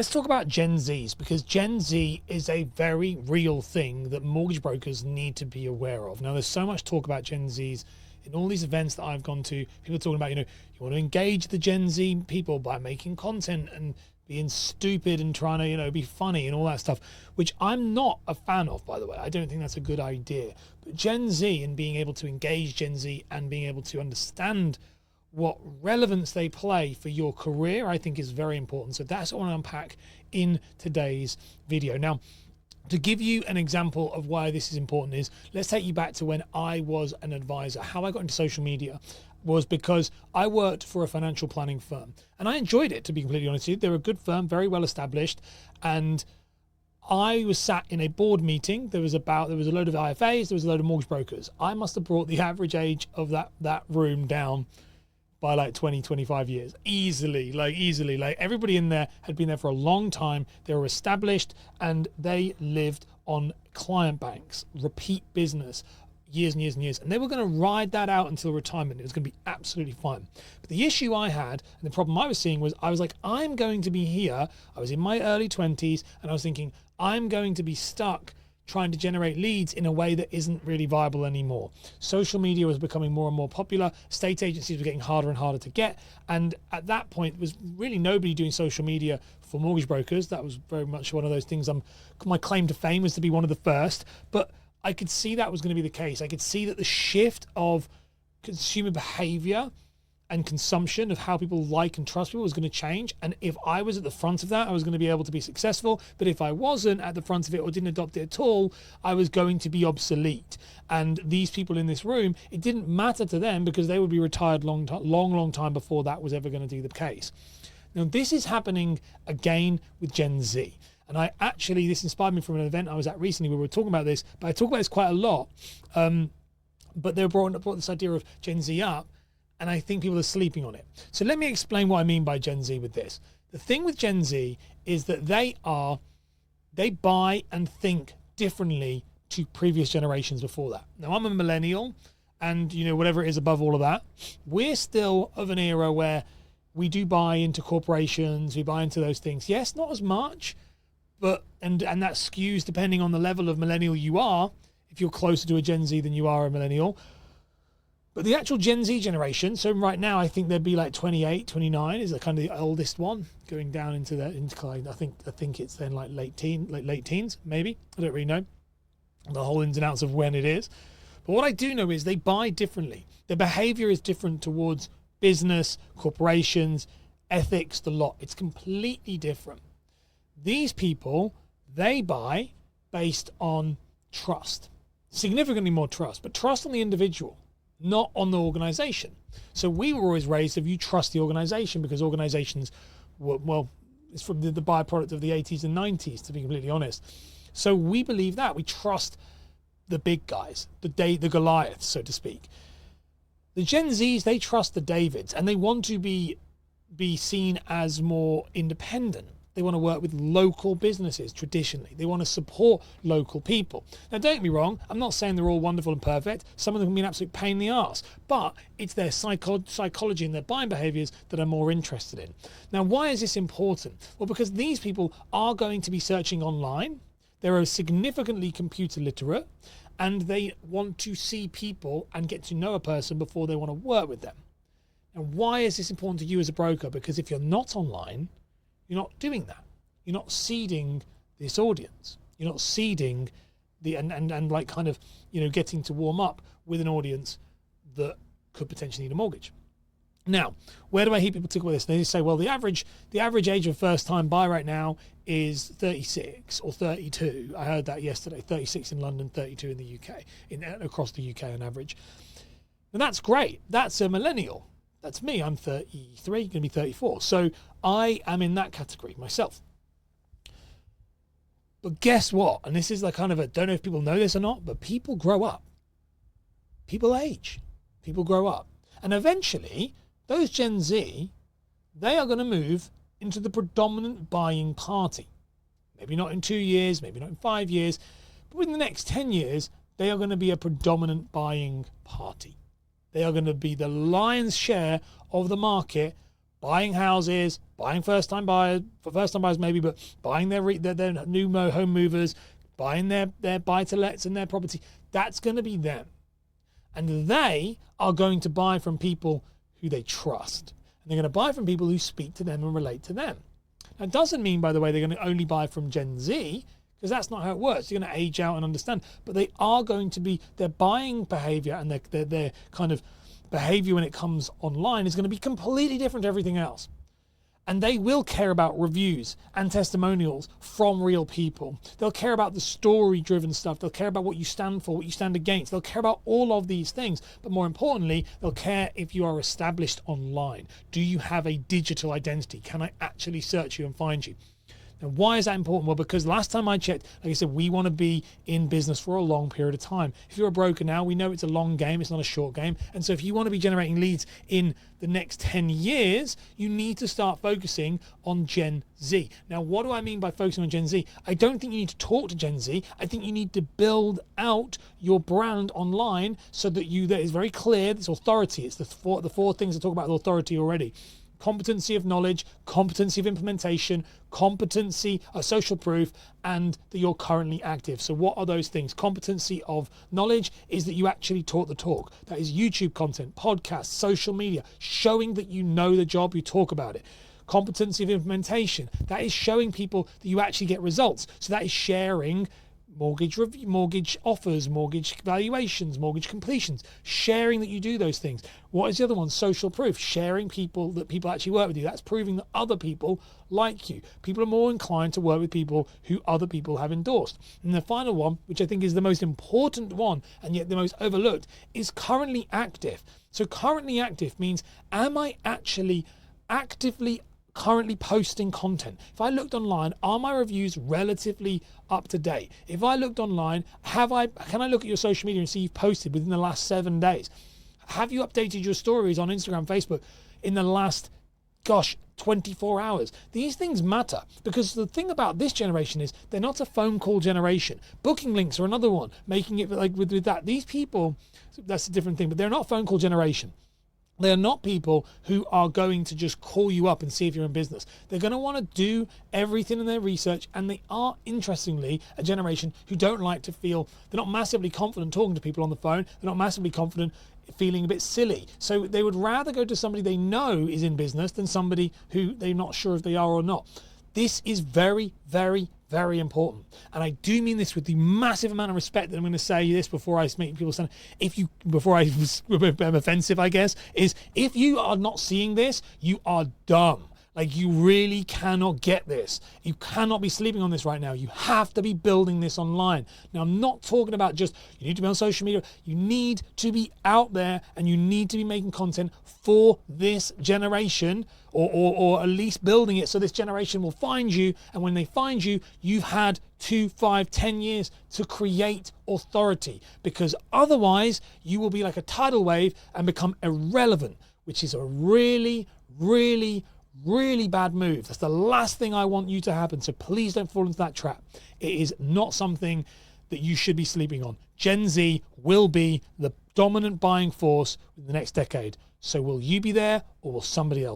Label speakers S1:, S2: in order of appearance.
S1: Let's talk about Gen Zs, because Gen Z is a very real thing that mortgage brokers need to be aware of. Now, there's so much talk about Gen Zs in all these events that I've gone to. People are talking about, you want to engage the Gen Z people by making content and being stupid and trying to, be funny and all that stuff, which I'm not a fan of, by the way. I don't think that's a good idea. But Gen Z and being able to engage Gen Z and being able to understand what relevance they play for your career, I think is very important. So that's what I want to unpack in today's video. Now, to give you an example of why this is important is, let's take you back to when I was an advisor. How I got into social media was because I worked for a financial planning firm, and I enjoyed it, to be completely honest with you. They're a good firm, very well established, and I was sat in a board meeting. There was a load of IFAs, there was a load of mortgage brokers. I must have brought the average age of that room down by like 20, 25 years. Easily. Like everybody in there had been there for a long time. They were established and they lived on client banks, repeat business, years and years and years. And they were going to ride that out until retirement. It was going to be absolutely fine. But the issue I had, and the problem I was seeing was, I was like, I'm going to be here. I was in my early 20s and I was thinking, I'm going to be stuck trying to generate leads in a way that isn't really viable anymore. Social media was becoming more and more popular. Estate agencies were getting harder and harder to get. And at that point, there was really nobody doing social media for mortgage brokers. That was very much one of those things. My claim to fame was to be one of the first, but I could see that was going to be the case. I could see that the shift of consumer behavior and consumption of how people like and trust people was going to change. And if I was at the front of that, I was going to be able to be successful. But if I wasn't at the front of it or didn't adopt it at all, I was going to be obsolete. And these people in this room, it didn't matter to them because they would be retired long time before that was ever going to be the case. Now, this is happening again with Gen Z. And this inspired me from an event I was at recently where we were talking about this, but I talk about this quite a lot. But they brought this idea of Gen Z up, and I think people are sleeping on it. So let me explain what I mean by Gen Z with this. The thing with Gen Z is that they buy and think differently to previous generations before that. Now, I'm a millennial, and whatever it is above all of that, we're still of an era where we do buy into corporations, we buy into those things. Yes, not as much, but and that skews depending on the level of millennial you are. If you're closer to a Gen Z than you are a millennial. But the actual Gen Z generation, so right now I think there'd be like 28, 29 is the kind of the oldest one, going down into I think it's then like late teens, maybe. I don't really know the whole ins and outs of when it is. But what I do know is they buy differently. Their behavior is different towards business, corporations, ethics, the lot. It's completely different. These people, they buy based on trust, significantly more trust, but trust on the individual, not on the organization. So we were always raised, if you trust the organization, because organizations were, it's from the byproduct of the 80s and 90s, to be completely honest. So we believe that. We trust the big guys, the Goliaths, so to speak. The Gen Zs, they trust the Davids, and they want to be seen as more independent. They want to work with local businesses traditionally. They want to support local people. Now, don't get me wrong. I'm not saying they're all wonderful and perfect. Some of them can be an absolute pain in the arse. But it's their psychology and their buying behaviors that I'm more interested in. Now, why is this important? Well, because these people are going to be searching online. They're significantly computer literate. And they want to see people and get to know a person before they want to work with them. Now, why is this important to you as a broker? Because if you're not online, you're not doing that. You're not seeding this audience. You're not seeding and like kind of, getting to warm up with an audience that could potentially need a mortgage. Now, where do I hear people talk about this? They say, well, the average age of first time buy right now is 36 or 32. I heard that yesterday, 36 in London, 32 in the UK, across the UK on average. And that's great. That's a millennial. That's me. I'm 33, going to be 34. So I am in that category myself. But guess what? And this is like kind of don't know if people know this or not, but people grow up. People age. People grow up. And eventually, those Gen Z, they are going to move into the predominant buying party. Maybe not in 2 years, maybe not in 5 years, but within the next 10 years, they are going to be a predominant buying party. They are going to be the lion's share of the market buying houses, buying first-time buyers, maybe, but buying their new home movers, buying their buy-to-lets and their property. That's going to be them. And they are going to buy from people who they trust. And they're going to buy from people who speak to them and relate to them. Now, it doesn't mean, by the way, they're going to only buy from Gen Z, because that's not how it works. You're going to age out and understand. But they are going to be, their buying behavior and their kind of behavior when it comes online is going to be completely different to everything else. And they will care about reviews and testimonials from real people. They'll care about the story-driven stuff. They'll care about what you stand for, what you stand against. They'll care about all of these things. But more importantly, they'll care if you are established online. Do you have a digital identity? Can I actually search you and find you? Now, why is that important? Well, because last time I checked, like I said, we want to be in business for a long period of time. If you're a broker now, we know it's a long game. It's not a short game. And so if you want to be generating leads in the next 10 years, you need to start focusing on Gen Z. Now, what do I mean by focusing on Gen Z? I don't think you need to talk to Gen Z. I think you need to build out your brand online so that that is very clear. It's authority. It's the four things I talk about with authority already. Competency of knowledge, competency of implementation, competency of social proof, and that you're currently active. So what are those things? Competency of knowledge is that you actually talk the talk. That is YouTube content, podcasts, social media, showing that you know the job, you talk about it. Competency of implementation, that is showing people that you actually get results. So that is sharing mortgage review, mortgage offers, mortgage valuations, mortgage completions, sharing that you do those things. What is the other one? Social proof, sharing that people actually work with you. That's proving that other people like you. People are more inclined to work with people who other people have endorsed. And the final one, which I think is the most important one and yet the most overlooked, is currently active. So currently active means, am I actually actively currently posting content? If I looked online, are my reviews relatively up to date? If I looked online, can I look at your social media and see you've posted within the last 7 days? Have you updated your stories on Instagram, Facebook in the last 24 hours? These things matter, because the thing about this generation is they're not a phone call generation. Booking links are another one, making it like with that. These people, that's a different thing, but they're not a phone call generation. They are not people who are going to just call you up and see if you're in business. They're going to want to do everything in their research, and they are, interestingly, a generation who don't like to feel, they're not massively confident talking to people on the phone. They're not massively confident feeling a bit silly. So they would rather go to somebody they know is in business than somebody who they're not sure if they are or not. This is very, very, very important. And I do mean this with the massive amount of respect that I'm going to say this before I make people sound, before I am offensive, I guess, is if you are not seeing this, you are dumb. Like, you really cannot get this. You cannot be sleeping on this right now. You have to be building this online. Now, I'm not talking about just, you need to be on social media. You need to be out there, and you need to be making content for this generation, or at least building it so this generation will find you. And when they find you, you've had 2, 5, 10 years to create authority, because otherwise you will be like a tidal wave and become irrelevant, which is a really, really, really bad move. That's the last thing I want you to happen. So please don't fall into that trap. It is not something that you should be sleeping on. Gen Z will be the dominant buying force in the next decade. So will you be there, or will somebody else?